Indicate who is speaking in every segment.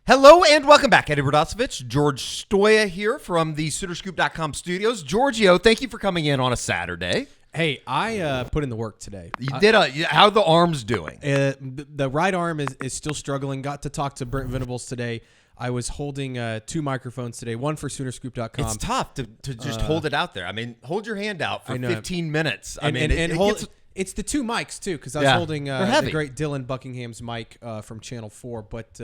Speaker 1: Hello and welcome back. Eddie Radosevich, George Stoya here from the SoonerScoop.com studios. Giorgio, thank you for coming in on a Saturday.
Speaker 2: Hey, I put in the work today.
Speaker 1: You did. How are the arms doing?
Speaker 2: The right arm is still struggling. Got to talk to Brent Venables today. I was holding two microphones today, one for SoonerScoop.com.
Speaker 1: It's tough to just hold it out there. I mean, hold your hand out for 15 minutes.
Speaker 2: It's the two mics, too, because I was holding the great Dylan Buckingham's mic from Channel 4, but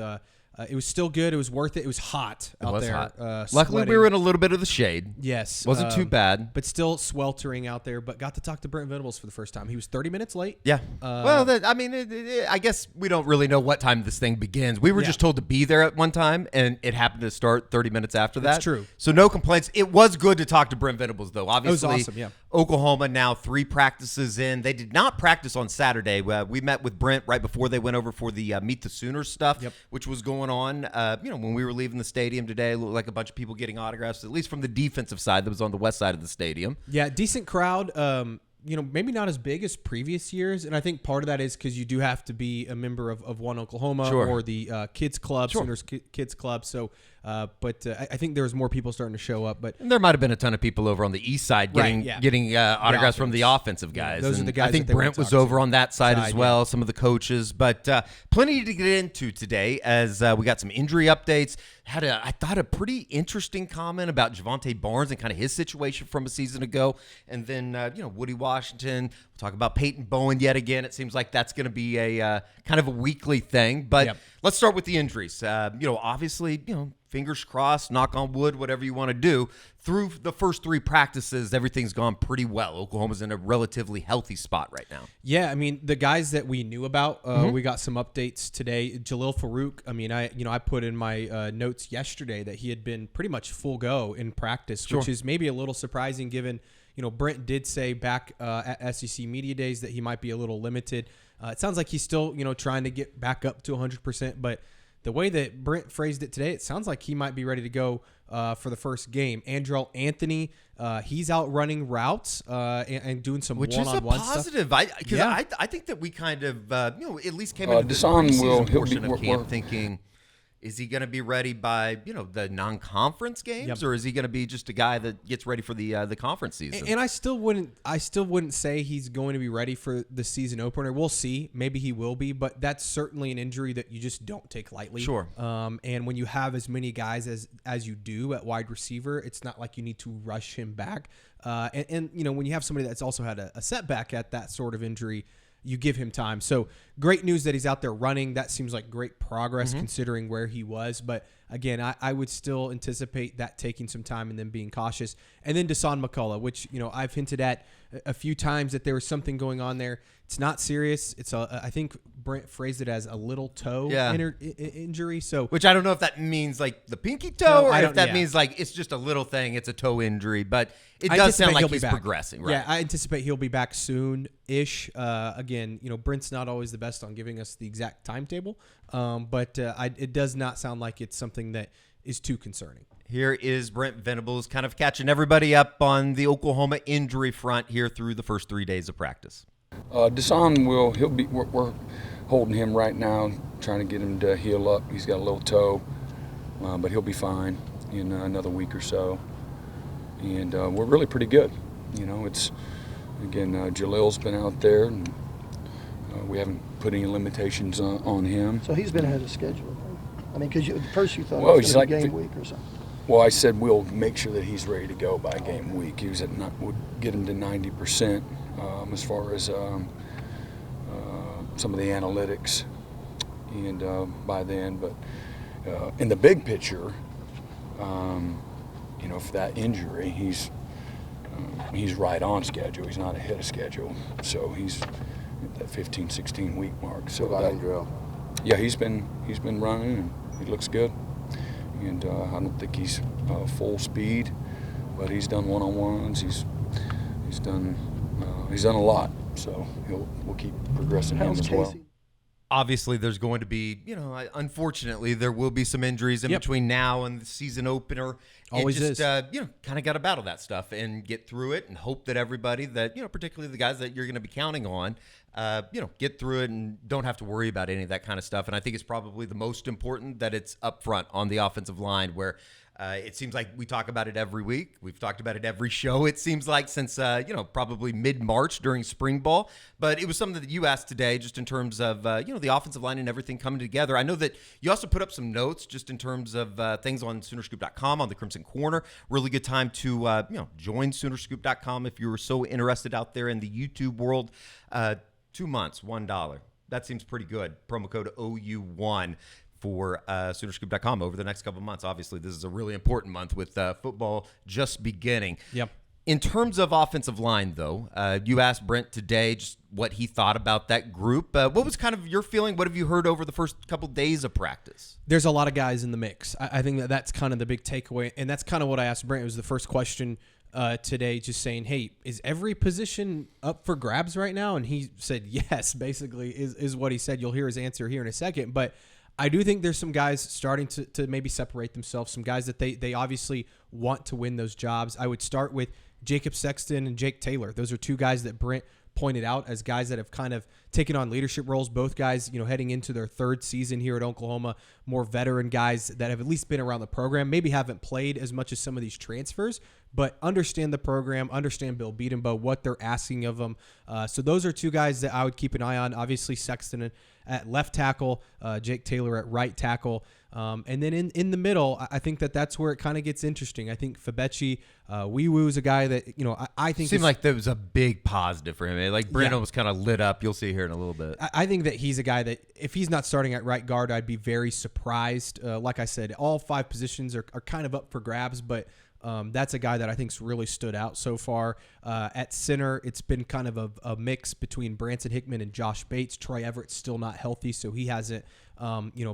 Speaker 2: it was still good. It was worth it. It was hot out there.
Speaker 1: Hot. Luckily, we were in a little bit of the shade.
Speaker 2: Yes.
Speaker 1: Wasn't too bad.
Speaker 2: But still sweltering out there. But got to talk to Brent Venables for the first time. He was 30 minutes late.
Speaker 1: Yeah. I guess we don't really know what time this thing begins. We were just told to be there at one time, and it happened to start 30 minutes after that.
Speaker 2: That's true.
Speaker 1: So no complaints. It was good to talk to Brent Venables, though. Obviously,
Speaker 2: it was awesome, yeah.
Speaker 1: Oklahoma now 3 practices in. They did not practice on Saturday. We met with Brent right before they went over for the Meet the Sooners stuff, which was going on. When we were leaving the stadium today, it looked like a bunch of people getting autographs, at least from the defensive side that was on the west side of the stadium.
Speaker 2: Yeah, decent crowd. Maybe not as big as previous years, and I think part of that is because you do have to be a member of One Oklahoma or the Kids Club, Sooners Kids Club. So, but I think there was more people starting to show up. But
Speaker 1: and there might have been a ton of people over on the east side getting autographs from the offensive guys.
Speaker 2: Those are the guys.
Speaker 1: I think Brent was over on that side as well. Some of the coaches, but plenty to get into today as we got some injury updates. Had I thought a pretty interesting comment about Javonte Barnes and kind of his situation from a season ago, and then Woody Washington. We'll talk about Peyton Bowen yet again. It seems like that's going to be a kind of a weekly thing. But let's start with the injuries. Obviously, fingers crossed, knock on wood, whatever you want to do. Through the first 3 practices, everything's gone pretty well. Oklahoma's in a relatively healthy spot right now.
Speaker 2: Yeah, I mean, the guys that we knew about, we got some updates today. Jalil Farouk, I mean, I put in my notes yesterday that he had been pretty much full go in practice, which is maybe a little surprising given, Brent did say back at SEC Media Days that he might be a little limited. It sounds like he's still, trying to get back up to 100%, but the way that Brent phrased it today, it sounds like he might be ready to go for the first game. Andrell Anthony, he's out running routes and doing some one-on-one stuff.
Speaker 1: Which is a positive. I think that we kind of, at least came into this preseason portion of camp thinking, is he going to be ready by, the non-conference games, or is he going to be just a guy that gets ready for the conference season?
Speaker 2: And I still wouldn't say he's going to be ready for the season opener. We'll see. Maybe he will be, but that's certainly an injury that you just don't take lightly.
Speaker 1: Sure.
Speaker 2: And when you have as many guys as you do at wide receiver, it's not like you need to rush him back. And when you have somebody that's also had a setback at that sort of injury, you give him time. So great news that he's out there running. That seems like great progress considering where he was. But again, I would still anticipate that taking some time and then being cautious. And then Dasan McCullough, which, I've hinted at a few times that there was something going on there. It's not serious. It's I think Brent phrased it as a little toe injury. So,
Speaker 1: which I don't know if that means like the pinky toe or if that means like it's just a little thing. It's a toe injury, but it does sound like he's progressing. Right?
Speaker 2: Yeah, I anticipate he'll be back soon-ish. Again, Brent's not always the best on giving us the exact timetable, but it does not sound like it's something that is too concerning.
Speaker 1: Here is Brent Venables kind of catching everybody up on the Oklahoma injury front here through the first 3 days of practice.
Speaker 3: Dasan we're holding him right now, trying to get him to heal up. He's got a little toe, but he'll be fine in another week or so. And we're really pretty good. It's, again, Jalil's been out there, and we haven't put any limitations on him.
Speaker 4: So he's been ahead of schedule. I mean, because at first you thought it was like game week or something.
Speaker 3: Well, I said we'll make sure that he's ready to go by game week. He was we'll get him to 90% as far as some of the analytics, and by then. But in the big picture, for that injury, he's right on schedule. He's not ahead of schedule, so he's at that 15, 16 week mark. So
Speaker 4: what about Andrell?
Speaker 3: Yeah, he's been running and he looks good. And I don't think he's full speed, but he's done one-on-ones. He's done a lot, so we'll keep progressing him as well.
Speaker 1: Obviously, there's going to be, unfortunately, there will be some injuries in between now and the season opener.
Speaker 2: Always is.
Speaker 1: Kind of got to battle that stuff and get through it and hope that everybody that, particularly the guys that you're going to be counting on, get through it and don't have to worry about any of that kind of stuff. And I think it's probably the most important that it's up front on the offensive line where it seems like we talk about it every week. We've talked about it every show, it seems like, since, probably mid-March during spring ball. But it was something that you asked today just in terms of, the offensive line and everything coming together. I know that you also put up some notes just in terms of things on Soonerscoop.com on the Crimson Corner. Really good time to, join Soonerscoop.com if you're so interested out there in the YouTube world. 2 months, $1. That seems pretty good. Promo code OU1. For Soonerscoop.com over the next couple of months. Obviously, this is a really important month with football just beginning.
Speaker 2: Yep.
Speaker 1: In terms of offensive line, though, you asked Brent today just what he thought about that group. What was kind of your feeling? What have you heard over the first couple days of practice?
Speaker 2: There's a lot of guys in the mix. I think that's kind of the big takeaway, and that's kind of what I asked Brent. It was the first question today, just saying, hey, is every position up for grabs right now? And he said yes, basically, is what he said. You'll hear his answer here in a second, but I do think there's some guys starting to maybe separate themselves, some guys that they obviously want to win those jobs. I would start with Jacob Sexton and Jake Taylor. Those are two guys that Brent pointed out as guys that have kind of taken on leadership roles. Both guys, heading into their third season here at Oklahoma, more veteran guys that have at least been around the program, maybe haven't played as much as some of these transfers, but understand the program, understand Bill Beatenbow, what they're asking of them. So those are two guys that I would keep an eye on. Obviously, Sexton at left tackle, Jake Taylor at right tackle. And then in the middle, I think that's where it kind of gets interesting. I think Fabechi, Wee-Woo is a guy that, I think
Speaker 1: seemed like that was a big positive for him. Like Brandon was kind of lit up. You'll see here in a little bit.
Speaker 2: I think that he's a guy that if he's not starting at right guard, I'd be very surprised. Like I said, all 5 positions are kind of up for grabs, but that's a guy that I think's really stood out so far. At center, it's been kind of a mix between Branson Hickman and Josh Bates. Troy Everett's still not healthy, so he hasn't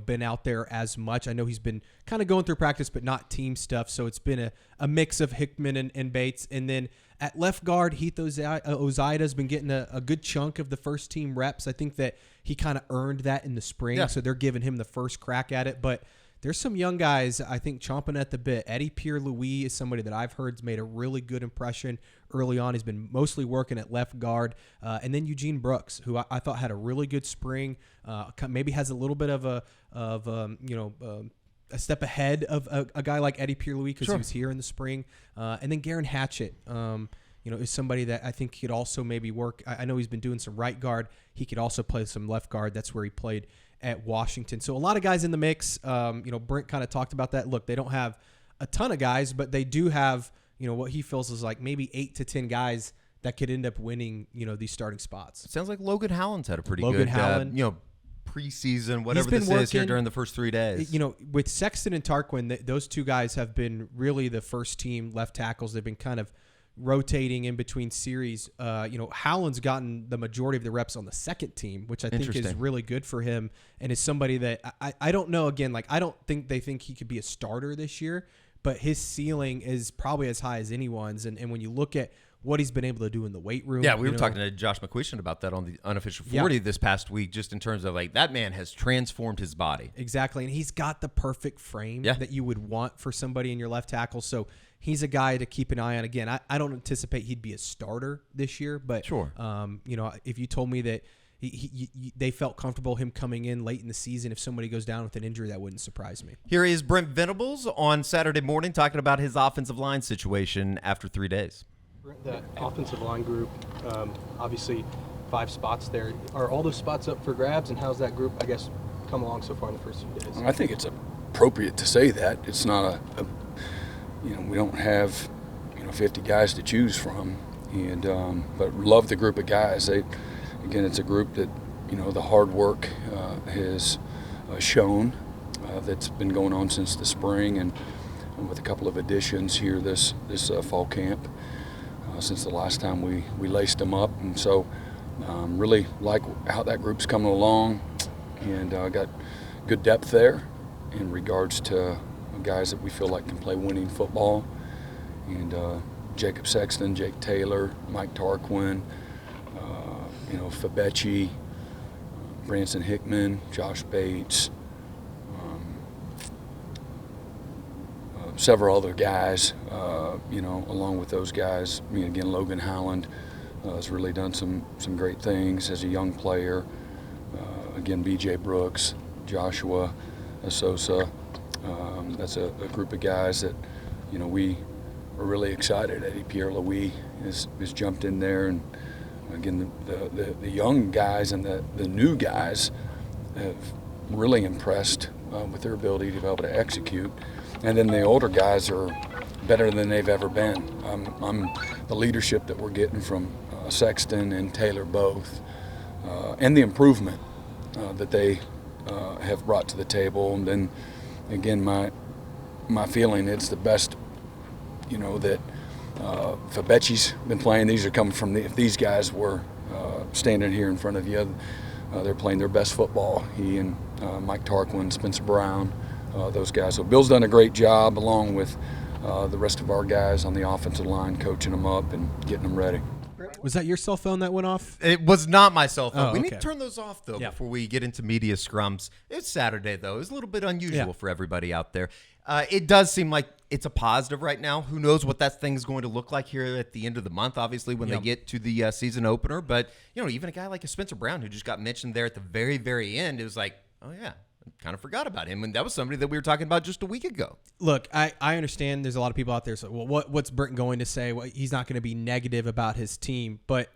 Speaker 2: been out there as much. I know he's been kind of going through practice, but not team stuff. So it's been a mix of Hickman and Bates. And then at left guard, Heath Ozaida's been getting a good chunk of the first team reps. I think that he kind of earned that in the spring, so they're giving him the first crack at it. But there's some young guys, I think, chomping at the bit. Eddie Pierre-Louis is somebody that I've heard has made a really good impression early on. He's been mostly working at left guard. And then Eugene Brooks, who I thought had a really good spring, maybe has a little bit of a step ahead of a guy like Eddie Pierre-Louis because he was here in the spring. And then Garen Hatchett, is somebody that I think could also maybe work. I know he's been doing some right guard. He could also play some left guard. That's where he played at Washington. So a lot of guys in the mix. Brent kind of talked about that. Look, they don't have a ton of guys, but they do have, what he feels is like maybe 8 to 10 guys that could end up winning, these starting spots.
Speaker 1: It sounds like Logan Howland's had a pretty
Speaker 2: Logan
Speaker 1: good,
Speaker 2: Howland,
Speaker 1: preseason, whatever this is here during the first 3 days.
Speaker 2: With Sexton and Tarquin, those two guys have been really the first team left tackles. They've been kind of rotating in between series. Howland's gotten the majority of the reps on the second team, which I think is really good for him and is somebody that I don't know. Again, I don't think they think he could be a starter this year, but his ceiling is probably as high as anyone's. And when you look at what he's been able to do in the weight room.
Speaker 1: Yeah, we were talking to Josh McQuistion about that on the Unofficial 40 this past week, just in terms of that man has transformed his body.
Speaker 2: Exactly, and he's got the perfect frame that you would want for somebody in your left tackle. So he's a guy to keep an eye on. Again, I don't anticipate he'd be a starter this year, but if you told me that they felt comfortable him coming in late in the season, if somebody goes down with an injury, that wouldn't surprise me.
Speaker 1: Here is Brent Venables on Saturday morning talking about his offensive line situation after 3 days.
Speaker 5: That offensive line group, obviously 5 spots there. Are all those spots up for grabs, and how's that group, I guess, come along so far in the first few days?
Speaker 3: I think it's appropriate to say that. It's not we don't have 50 guys to choose from, and but love the group of guys. It's a group that the hard work has shown that's been going on since the spring, and with a couple of additions here this fall camp. Since the last time we laced them up, and so really like how that group's coming along, and got good depth there in regards to guys that we feel like can play winning football, and Jacob Sexton, Jake Taylor, Mike Tarquin, Fabechi, Branson Hickman, Josh Bates, several other guys, along with those guys. Again, Logan Howland has really done some great things as a young player. Again, B.J. Brooks, Joshua Sosa. That's a group of guys that, we are really excited. Eddie Pierre-Louis has jumped in there, and again, the young guys and the new guys have really impressed with their ability to be able to execute. And then the older guys are better than they've ever been. The leadership that we're getting from Sexton and Taylor both, and the improvement that they have brought to the table. And then, again, my feeling, it's the best, that Fabechi's been playing. These are coming from if these guys were standing here in front of you, they're playing their best football. He and Mike Tarquin, Spencer Brown, those guys. So Bill's done a great job, along with the rest of our guys on the offensive line, coaching them up and getting them ready.
Speaker 2: Was that your cell phone that went off?
Speaker 1: It was not my cell phone.
Speaker 2: Oh,
Speaker 1: we
Speaker 2: okay.
Speaker 1: need to turn those off, though,
Speaker 2: Yeah.
Speaker 1: before we get into media scrums. It's Saturday, though. It's a little bit unusual for everybody out there. It does seem like it's a positive right now. Who knows what that thing's going to look like here at the end of the month, obviously, when they get to the season opener. But, even a guy like a Spencer Brown, who just got mentioned there at the very, very end, it was like, oh, yeah. Kind of forgot about him, and that was somebody that we were talking about just a week ago.
Speaker 2: Look, I understand there's a lot of people out there. So, well, what's Brent going to say? Well, he's not going to be negative about his team, but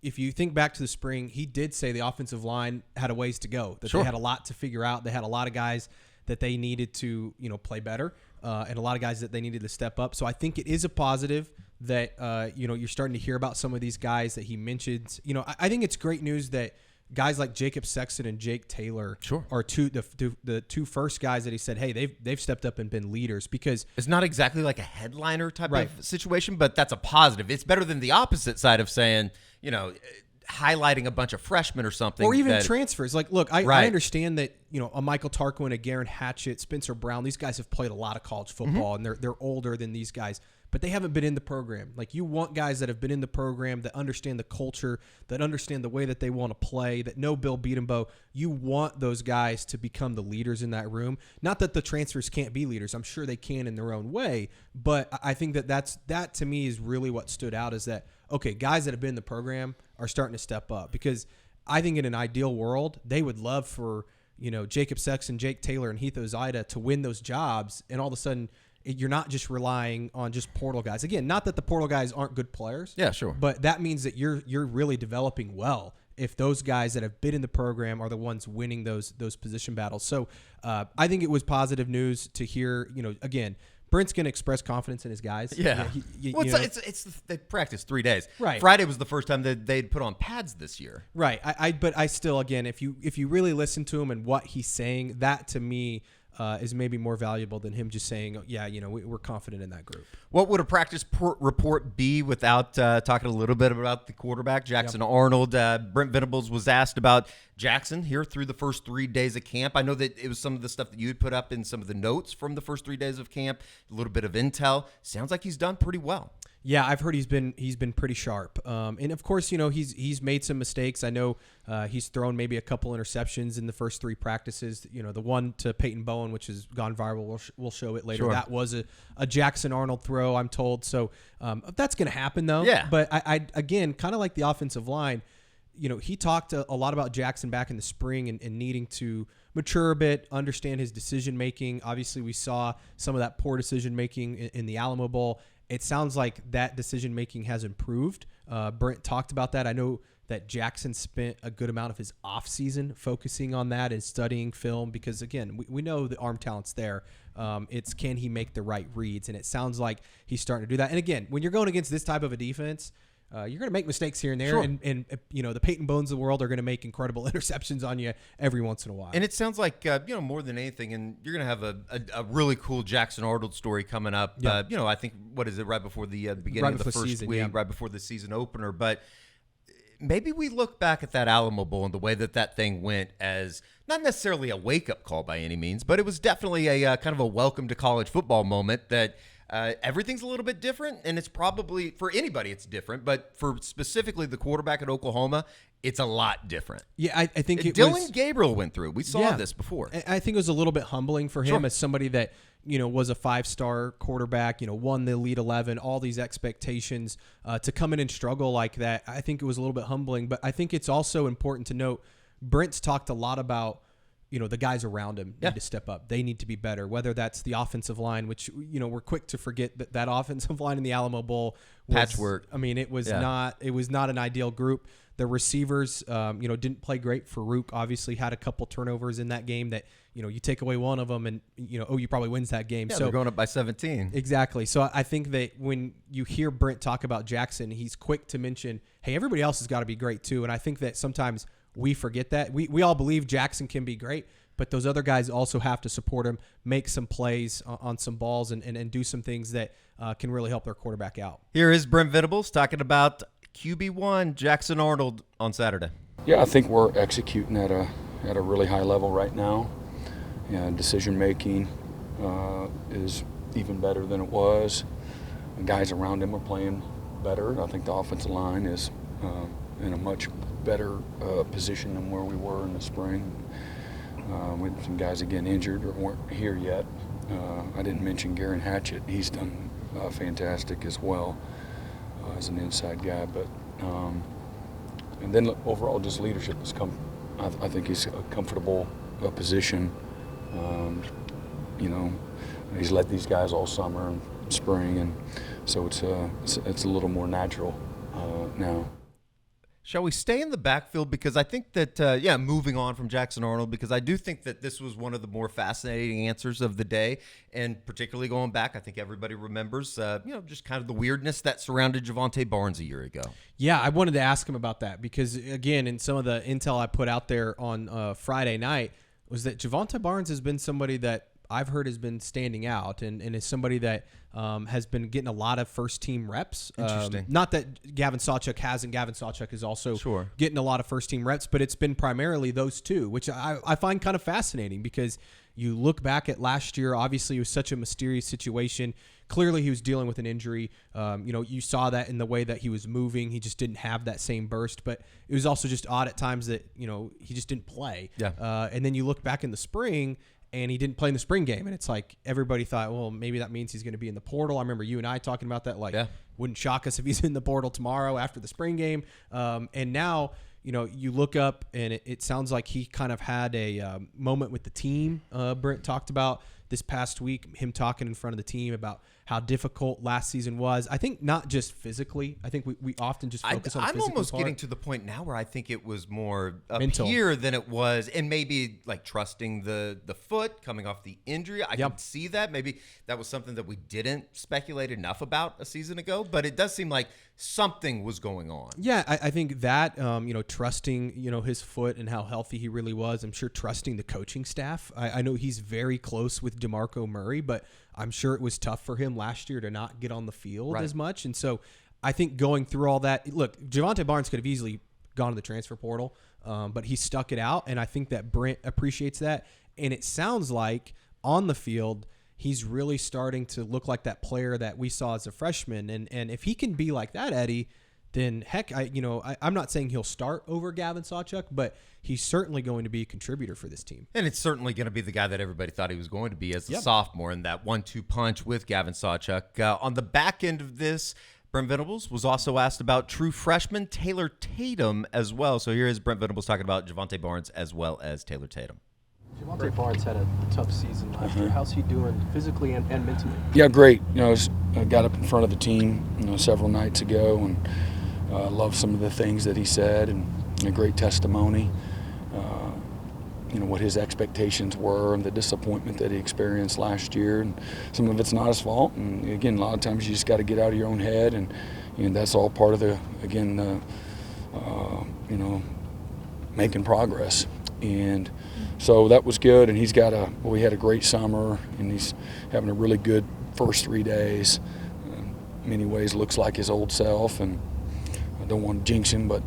Speaker 2: if you think back to the spring, he did say the offensive line had a ways to go. That they had a lot to figure out. They had a lot of guys that they needed to play better, and a lot of guys that they needed to step up. So I think it is a positive that you're starting to hear about some of these guys that he mentioned. I think it's great news that guys like Jacob Sexton and Jake Taylor are the two first guys that he said, hey, they've stepped up and been leaders, because
Speaker 1: it's not exactly like a headliner type of situation, but that's a positive. It's better than the opposite side of saying, highlighting a bunch of freshmen or something.
Speaker 2: Or even transfers. Like, look, I understand that, a Michael Tarquin, a Garen Hatchett, Spencer Brown, these guys have played a lot of college football, and they're older than these guys, but they haven't been in the program. Like, you want guys that have been in the program, that understand the culture, that understand the way that they want to play, that know Bill Beatenbow. You want those guys to become the leaders in that room. Not that the transfers can't be leaders. I'm sure they can in their own way, but I think that to me is really what stood out, is that, okay, guys that have been in the program are starting to step up, because I think in an ideal world, they would love for, Jacob Sexton, Jake Taylor, and Heath Ozida to win those jobs, and all of a sudden you're not just relying on just portal guys. Again, not that the portal guys aren't good players.
Speaker 1: Yeah, sure.
Speaker 2: But that means that you're really developing well if those guys that have been in the program are the ones winning those position battles. So I think it was positive news to hear, again, Brent's going to express confidence in his guys.
Speaker 1: Yeah. They practiced 3 days.
Speaker 2: Right.
Speaker 1: Friday was the first time that they'd put on pads this year.
Speaker 2: Right. But I still, again, if you really listen to him and what he's saying, that to me is maybe more valuable than him just saying, oh, yeah, we're confident in that group.
Speaker 1: What would a practice report be without talking a little bit about the quarterback, Jackson Arnold? Brent Venables was asked about Jackson here through the first 3 days of camp. I know that it was some of the stuff that you had put up in some of the notes from the first 3 days of camp, a little bit of intel. Sounds like he's done pretty well.
Speaker 2: Yeah, I've heard he's been pretty sharp, and of course, he's made some mistakes. I know he's thrown maybe a couple interceptions in the first 3 practices. The one to Peyton Bowen, which has gone viral. We'll show it later.
Speaker 1: Sure.
Speaker 2: That was a Jackson Arnold throw, I'm told. So that's going to happen though.
Speaker 1: Yeah.
Speaker 2: But I again, kind of like the offensive line. He talked a lot about Jackson back in the spring and needing to mature a bit, understand his decision making. Obviously, we saw some of that poor decision making in the Alamo Bowl. It sounds like that decision-making has improved. Brent talked about that. I know that Jackson spent a good amount of his offseason focusing on that and studying film because, again, we know the arm talent's there. It's can he make the right reads, and it sounds like he's starting to do that. And, again, when you're going against this type of a defense, you're going to make mistakes here and there,
Speaker 1: Sure.
Speaker 2: and the Peyton Bones of the world are going to make incredible interceptions on you every once in a while.
Speaker 1: And it sounds like more than anything, and you're going to have a really cool Jackson Arnold story coming up.
Speaker 2: Yeah.
Speaker 1: I think what is it right before the beginning of the first
Speaker 2: season,
Speaker 1: week,
Speaker 2: yeah.
Speaker 1: right before the season opener. But maybe we look back at that Alamo Bowl and the way that thing went as not necessarily a wake up call by any means, but it was definitely a kind of a welcome to college football moment that. Everything's a little bit different, and it's probably, for anybody, it's different. But for specifically the quarterback at Oklahoma, it's a lot different.
Speaker 2: Yeah, I think
Speaker 1: Dylan Gabriel went through. We saw this before.
Speaker 2: I think it was a little bit humbling for him as somebody that, was a 5-star quarterback, won the Elite 11, all these expectations to come in and struggle like that. I think it was a little bit humbling, but I think it's also important to note Brent's talked a lot about, the guys around him need to step up. They need to be better, whether that's the offensive line, which, we're quick to forget that offensive line in the Alamo Bowl was,
Speaker 1: patchwork.
Speaker 2: I mean, it was not an ideal group. The receivers, didn't play great. Farouk obviously had a couple turnovers in that game that, you take away one of them and, OU probably wins that game.
Speaker 1: Yeah,
Speaker 2: so
Speaker 1: they're going up by 17.
Speaker 2: Exactly. So I think that when you hear Brent talk about Jackson, he's quick to mention, hey, everybody else has got to be great too. And I think that sometimes we forget that. We all believe Jackson can be great, but those other guys also have to support him, make some plays on some balls and do some things that can really help their quarterback out.
Speaker 1: Here is Brent Venables talking about QB1 Jackson Arnold on Saturday.
Speaker 3: Yeah, I think we're executing at a really high level right now. Decision making is even better than it was. The guys around him are playing better. I think the offensive line is in a much better position than where we were in the spring. We had some guys again injured or weren't here yet. I didn't mention Garen Hatchett. He's done fantastic as well as an inside guy. But and then overall, just leadership has come. I think he's a comfortable position. He's led these guys all summer and spring, and so it's a little more natural now.
Speaker 1: Shall we stay in the backfield? Because I think that, moving on from Jackson Arnold, because I do think that this was one of the more fascinating answers of the day, and particularly going back, I think everybody remembers, just kind of the weirdness that surrounded Javonte Barnes a year ago.
Speaker 2: Yeah, I wanted to ask him about that because, again, in some of the intel I put out there on Friday night was that Javonte Barnes has been somebody that I've heard has been standing out and is somebody that has been getting a lot of first-team reps.
Speaker 1: Interesting.
Speaker 2: Not that Gavin Sawchuk hasn't. Gavin Sawchuk is also getting a lot of first-team reps, but it's been primarily those two, which I find kind of fascinating because you look back at last year, obviously it was such a mysterious situation. Clearly he was dealing with an injury. You saw that in the way that he was moving. He just didn't have that same burst, but it was also just odd at times that, he just didn't play.
Speaker 1: Yeah.
Speaker 2: And then you look back in the spring, and he didn't play in the spring game. And it's like everybody thought, well, maybe that means he's going to be in the portal. I remember you and I talking about that. Wouldn't shock us if he's in the portal tomorrow after the spring game. And now, you look up and it sounds like he kind of had a moment with the team. Brent talked about this past week, him talking in front of the team about how difficult last season was. I think not just physically. I think we often just focus on the physical
Speaker 1: I'm almost
Speaker 2: part.
Speaker 1: getting to the point now where I think it was more up
Speaker 2: Mental.
Speaker 1: here than it was, and maybe like trusting the foot coming off the injury. I can see that. Maybe that was something that we didn't speculate enough about a season ago, but it does seem like something was going on.
Speaker 2: Yeah, I think that, trusting, his foot and how healthy he really was. I'm sure trusting the coaching staff. I know he's very close with DeMarco Murray, but I'm sure it was tough for him last year to not get on the field as much. And so I think going through all that, look, Javonte Barnes could have easily gone to the transfer portal, but he stuck it out. And I think that Brent appreciates that. And it sounds like on the field, he's really starting to look like that player that we saw as a freshman. And if he can be like that, Eddie, then heck, I'm not saying he'll start over Gavin Sawchuk, but he's certainly going to be a contributor for this team.
Speaker 1: And it's certainly going to be the guy that everybody thought he was going to be as a sophomore in that 1-2 punch with Gavin Sawchuk. On the back end of this, Brent Venables was also asked about true freshman Taylor Tatum as well. So here is Brent Venables talking about Javonte Barnes as well as Taylor Tatum.
Speaker 5: Javonte Barnes had a tough season last year. How's he doing physically and mentally?
Speaker 3: Yeah, great. I got up in front of the team, several nights ago, and loved some of the things that he said, and a great testimony. What his expectations were and the disappointment that he experienced last year, and some of it's not his fault. And again, a lot of times you just got to get out of your own head, and that's all part of making progress. And so that was good, and he had a great summer, and he's having a really good first 3 days. In many ways looks like his old self, and I don't want to jinx him, but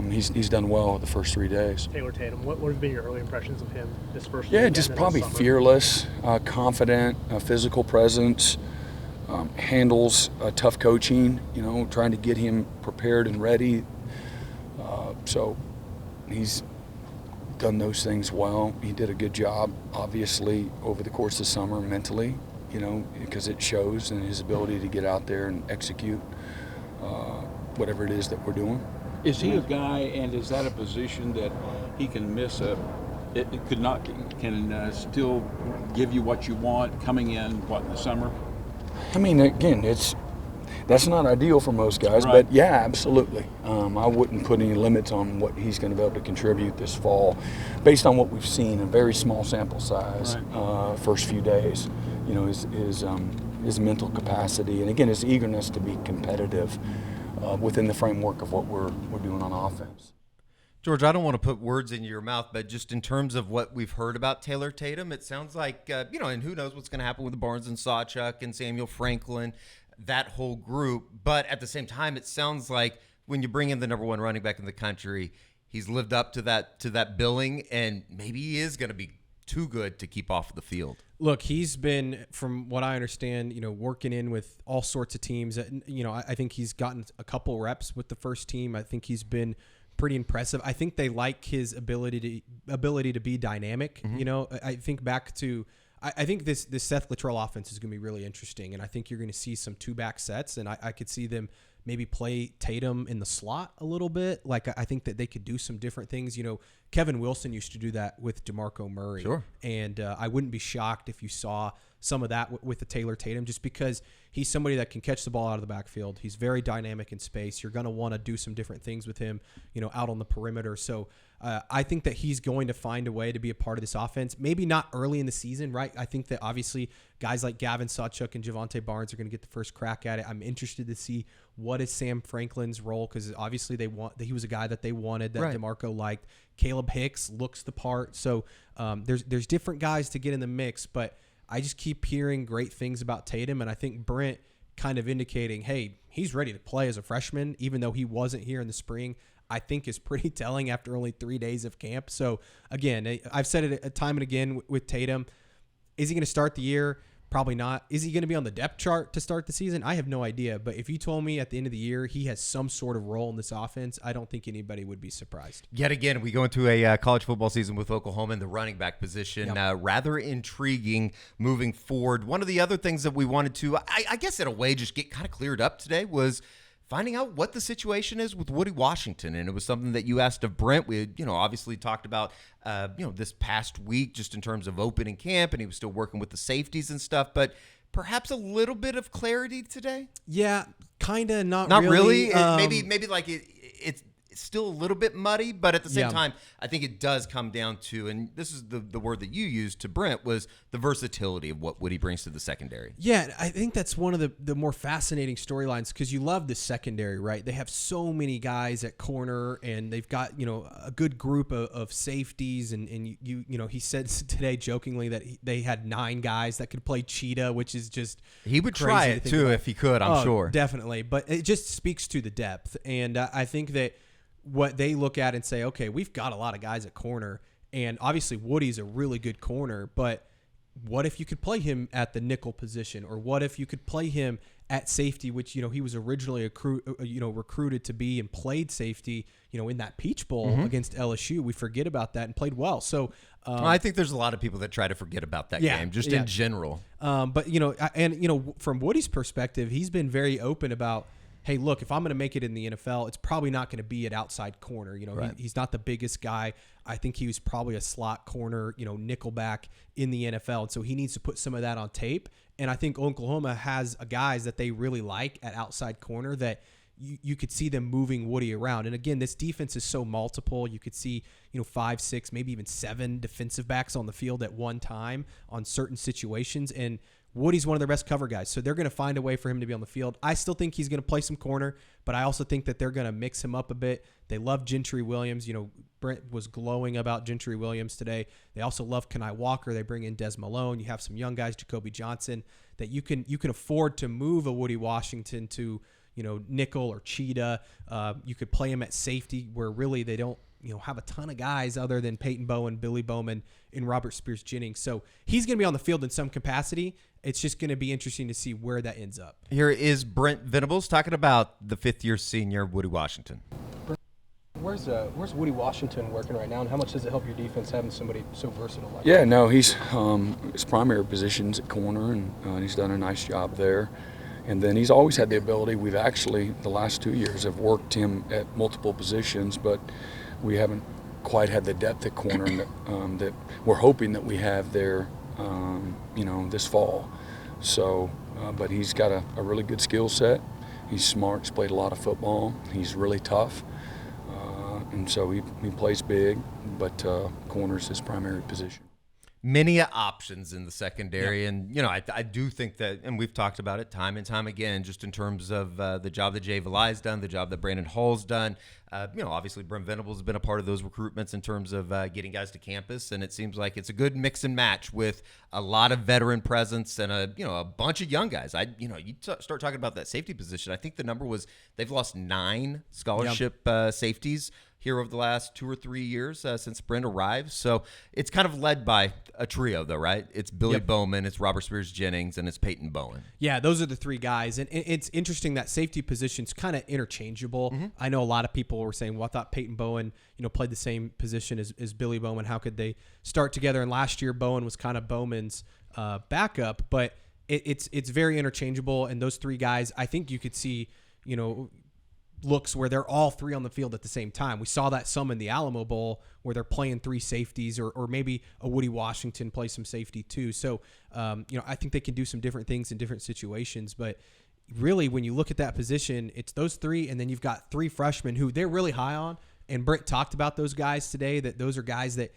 Speaker 3: he's done well the first 3 days.
Speaker 6: Taylor Tatum, what have been your early impressions of him this first
Speaker 3: Yeah,
Speaker 6: weekend
Speaker 3: just
Speaker 6: and
Speaker 3: probably
Speaker 6: this summer?
Speaker 3: fearless, confident, physical presence, handles tough coaching, trying to get him prepared and ready. So he's done those things well. He did a good job, obviously, over the course of the summer mentally, because it shows in his ability to get out there and execute whatever it is that we're doing.
Speaker 7: Is he a guy, and is that a position that he can miss can still give you what you want coming in, in the summer?
Speaker 3: I mean, again, that's not ideal for most guys,
Speaker 7: right.
Speaker 3: But yeah, absolutely. I wouldn't put any limits on what he's going to be able to contribute this fall, based on what we've seen, a very small sample size,
Speaker 7: right.
Speaker 3: First few days. His mental capacity, and again, his eagerness to be competitive within the framework of what we're doing on offense.
Speaker 1: George, I don't want to put words in your mouth, but just in terms of what we've heard about Taylor Tatum, it sounds like, and who knows what's going to happen with the Barnes and Sawchuk and Samuel Franklin, that whole group. But at the same time, it sounds like when you bring in the number one running back in the country, he's lived up to that billing, and maybe he is going to be too good to keep off the field.
Speaker 2: Look, he's been, from what I understand, working in with all sorts of teams. I think he's gotten a couple reps with the first team. I think he's been pretty impressive. I think they like his ability to be dynamic. Mm-hmm. I think back to, I think this Seth Luttrell offense is going to be really interesting, and I think you're going to see some 2-back sets, and I could see them maybe play Tatum in the slot a little bit. Like, I think that they could do some different things. Kevin Wilson used to do that with DeMarco Murray. Sure. And I wouldn't be shocked if you saw some of that with the Taylor Tatum, just because he's somebody that can catch the ball out of the backfield. He's very dynamic in space. You're going to want to do some different things with him, out on the perimeter. So I think that he's going to find a way to be a part of this offense. Maybe not early in the season, right? I think that obviously guys like Gavin Sawchuk and Javonte Barnes are going to get the first crack at it. I'm interested to see what is Sam Franklin's role, because obviously he was a guy that they wanted, that right. DeMarco liked. Caleb Hicks looks the part. So there's different guys to get in the mix, but I just keep hearing great things about Tatum, and I think Brent kind of indicating, hey, he's ready to play as a freshman, even though he wasn't here in the spring, I think is pretty telling after only 3 days of camp. So, again, I've said it time and again with Tatum. Is he going to start the year? Probably not. Is he going to be on the depth chart to start the season? I have no idea. But if you told me at the end of the year he has some sort of role in this offense, I don't think anybody would be surprised.
Speaker 1: Yet again, we go into a college football season with Oklahoma in the running back position. Yep. Rather intriguing moving forward. One of the other things that we wanted to, I guess in a way, just get kind of cleared up today was finding out what the situation is with Woody Washington. And it was something that you asked of Brent. We had, obviously talked about, this past week just in terms of opening camp, and he was still working with the safeties and stuff, but perhaps a little bit of clarity today?
Speaker 2: Yeah, kind of, not
Speaker 1: really. Maybe like it's still a little bit muddy, but at the same time, I think it does come down to, and this is the word that you used to Brent, was the versatility of what Woody brings to the secondary.
Speaker 2: Yeah, I think that's one of the more fascinating storylines, because you love the secondary, right? They have so many guys at corner, and they've got, a good group of safeties, and he said today jokingly that they had 9 guys that could play cheetah, which is just
Speaker 1: he would try it too if he could, I'm sure.
Speaker 2: Definitely, but it just speaks to the depth, and I think that what they look at and say, okay, we've got a lot of guys at corner, and obviously Woody's a really good corner, but what if you could play him at the nickel position, or what if you could play him at safety, which, he was originally recruited to be and played safety, in that Peach Bowl against LSU. We forget about that and played well. So
Speaker 1: I think there's a lot of people that try to forget about that game, just in general.
Speaker 2: But, from Woody's perspective, he's been very open about, hey, look, if I'm going to make it in the NFL, it's probably not going to be at outside corner. Right. He's not the biggest guy. I think he was probably a slot corner, nickelback in the NFL. And so he needs to put some of that on tape. And I think Oklahoma has guys that they really like at outside corner that you could see them moving Woody around. And again, this defense is so multiple. You could see, 5, 6, maybe even 7 defensive backs on the field at one time on certain situations. And Woody's one of their best cover guys, so they're going to find a way for him to be on the field. I still think he's going to play some corner, but I also think that they're going to mix him up a bit. They love Gentry Williams. Brent was glowing about Gentry Williams today. They also love Kenai Walker. They bring in Des Malone. You have some young guys, Jacoby Johnson, that you can afford to move a Woody Washington to, nickel or cheetah. You could play him at safety, where really they don't have a ton of guys other than Peyton Bowen, Billy Bowman, and Robert Spears-Jennings. So he's going to be on the field in some capacity. It's just going to be interesting to see where that ends up.
Speaker 1: Here is Brent Venables talking about the fifth-year senior Woody Washington.
Speaker 5: Where's Woody Washington working right now, and how much does it help your defense having somebody so versatile like
Speaker 3: Yeah,
Speaker 5: that?
Speaker 3: no, he's his primary position's at corner, and he's done a nice job there. And then he's always had the ability. We've actually, the last 2 years, have worked him at multiple positions, but we haven't quite had the depth at corner that we're hoping that we have there, this fall. So, but he's got a really good skill set. He's smart. He's played a lot of football. He's really tough. And so he plays big, but corner's his primary position.
Speaker 1: Many options in the secondary, and I do think that, and we've talked about it time and time again, just in terms of the job that Jay Valai's done, the job that Brandon Hall's done. Obviously Brent Venables has been a part of those recruitments in terms of getting guys to campus, and it seems like it's a good mix and match with a lot of veteran presence and a bunch of young guys. You start talking about that safety position. I think the number was they've lost 9 scholarship safeties here over the last 2 or 3 years since Brent arrived. So it's kind of led by a trio, though, right? It's Billy Bowman, it's Robert Spears-Jennings, and it's Peyton Bowen.
Speaker 2: Yeah, those are the 3 guys. And it's interesting that safety position's kind of interchangeable. Mm-hmm. I know a lot of people were saying, well, I thought Peyton Bowen, played the same position as Billy Bowman. How could they start together? And last year, Bowen was kind of Bowman's backup. But it's very interchangeable. And those 3 guys, I think you could see, looks where they're all 3 on the field at the same time. We saw that some in the Alamo Bowl where they're playing 3 safeties, or maybe a Woody Washington plays some safety too. So, I think they can do some different things in different situations. But really, when you look at that position, it's those 3, and then you've got 3 freshmen who they're really high on. And Brent talked about those guys today, that those are guys that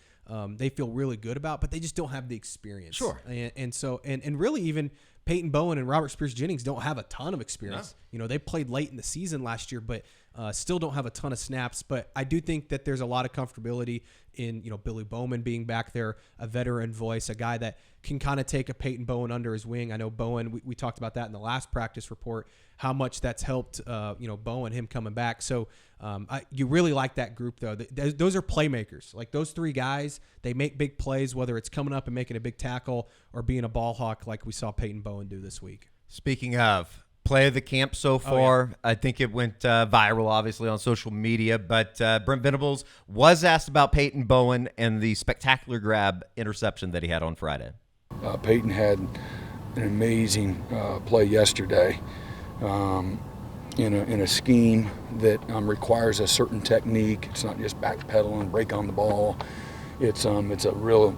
Speaker 2: they feel really good about, but they just don't have the experience.
Speaker 1: Sure.
Speaker 2: And so really even Peyton Bowen and Robert Spears-Jennings don't have a ton of experience.
Speaker 1: No.
Speaker 2: They played late in the season last year, but still don't have a ton of snaps. But I do think that there's a lot of comfortability in, Billy Bowman being back there, a veteran voice, a guy that can kind of take a Peyton Bowen under his wing. I know Bowen, we talked about that in the last practice report, how much that's helped, Bowen, him coming back. So you really like that group, though. Those are playmakers. Like those 3 guys, they make big plays, whether it's coming up and making a big tackle or being a ball hawk like we saw Peyton Bowen do this week.
Speaker 1: Speaking of play of the camp so far, I think it went viral, obviously, on social media. But Brent Venables was asked about Peyton Bowen and the spectacular grab interception that he had on Friday.
Speaker 3: Peyton had an amazing play yesterday in a scheme that requires a certain technique. It's not just backpedaling, break on the ball. It's a real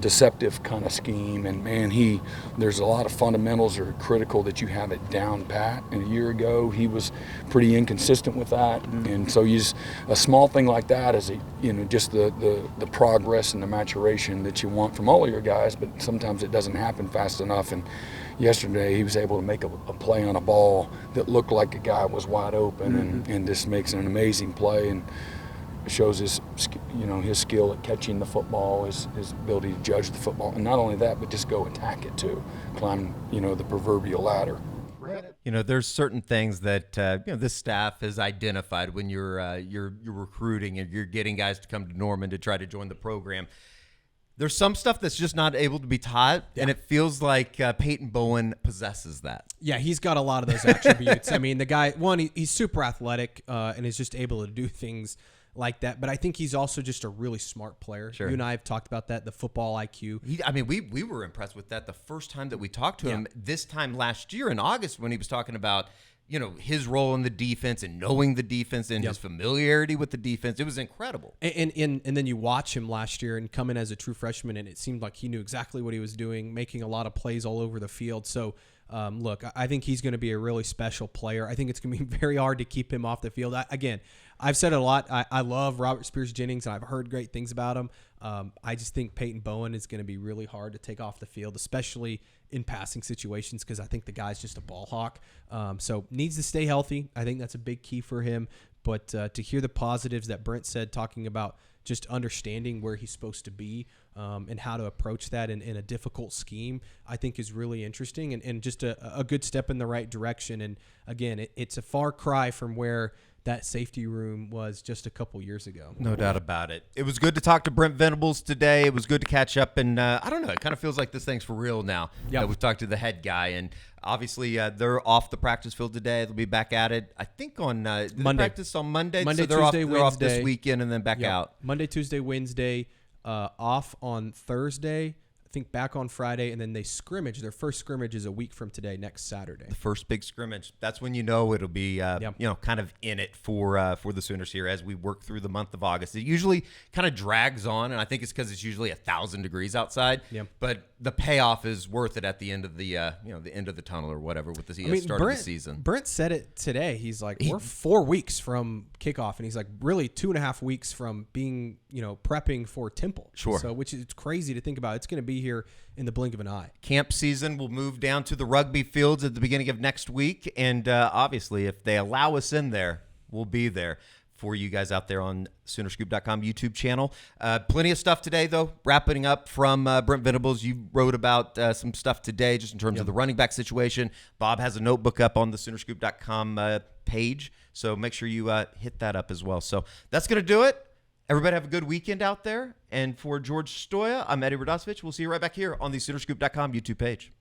Speaker 3: deceptive kind of scheme, and man, there's a lot of fundamentals that are critical that you have it down pat. And a year ago, he was pretty inconsistent with that, and so a small thing like that is just the progress and the maturation that you want from all of your guys, but sometimes it doesn't happen fast enough. And yesterday, he was able to make a play on a ball that looked like a guy was wide open, and just makes an amazing play and shows his skill at catching the football, his ability to judge the football, and not only that, but just go attack it too, climb the proverbial ladder.
Speaker 1: There's certain things that this staff has identified when you're recruiting and you're getting guys to come to Norman to try to join the program. There's some stuff that's just not able to be taught, and it feels like Peyton Bowen possesses that.
Speaker 2: Yeah, he's got a lot of those attributes. I mean, the guy, he's super athletic and is just able to do things like that. But I think he's also just a really smart player. Sure. You and I have talked about that, the football IQ.
Speaker 1: We were impressed with that the first time that we talked to him this time last year in August when he was talking about his role in the defense and knowing the defense and his familiarity with the defense. It was incredible.
Speaker 2: And then you watch him last year and come in as a true freshman, and it seemed like he knew exactly what he was doing, making a lot of plays all over the field. So, look, I think he's going to be a really special player. I think it's going to be very hard to keep him off the field. I've said it a lot. I love Robert Spears-Jennings, and I've heard great things about him. I just think Peyton Bowen is going to be really hard to take off the field, especially in passing situations, because I think the guy's just a ball hawk. So needs to stay healthy. I think that's a big key for him. But to hear the positives that Brent said, talking about just understanding where he's supposed to be and how to approach that in a difficult scheme, I think is really interesting and just a good step in the right direction. And again, it's a far cry from where that safety room was just a couple years ago.
Speaker 1: No doubt about it. It was good to talk to Brent Venables today. It was good to catch up, and I don't know, it kind of feels like this thing's for real now.
Speaker 2: Yeah.
Speaker 1: We've talked to the head guy, and obviously they're off the practice field today. They'll be back at it, I think, on
Speaker 2: Monday.
Speaker 1: practice on Monday.
Speaker 2: Monday,
Speaker 1: so they're
Speaker 2: Tuesday,
Speaker 1: they're off this
Speaker 2: Wednesday.
Speaker 1: weekend and then back
Speaker 2: Yep.
Speaker 1: out.
Speaker 2: Monday, Tuesday, Wednesday, off on Thursday. I think back on Friday, and then they scrimmage. Their first scrimmage is a week from today, next Saturday.
Speaker 1: The first big scrimmage. That's when you know it'll be, kind of in it for the Sooners here as we work through the month of August. It usually kind of drags on, and I think it's because it's usually 1,000 degrees outside.
Speaker 2: Yep.
Speaker 1: But the payoff is worth it at the end of the the end of the tunnel or whatever with the start of the season.
Speaker 2: Brent said it today. He's like, we're 4 weeks from kickoff, and he's like, really 2.5 weeks from being, prepping for Temple.
Speaker 1: Sure.
Speaker 2: So, which is crazy to think about. It's going to be here in the blink of an eye.
Speaker 1: Camp season will move down to the rugby fields at the beginning of next week, and obviously, if they allow us in there, we'll be there for you guys out there on Soonerscoop.com YouTube channel. Plenty of stuff today, though. Wrapping up from Brent Venables, you wrote about some stuff today just in terms of the running back situation. Bob has a notebook up on the Soonerscoop.com page, so make sure you hit that up as well. So that's going to do it. Everybody have a good weekend out there. And for George Stoya, I'm Eddie Radosevich. We'll see you right back here on the Soonerscoop.com YouTube page.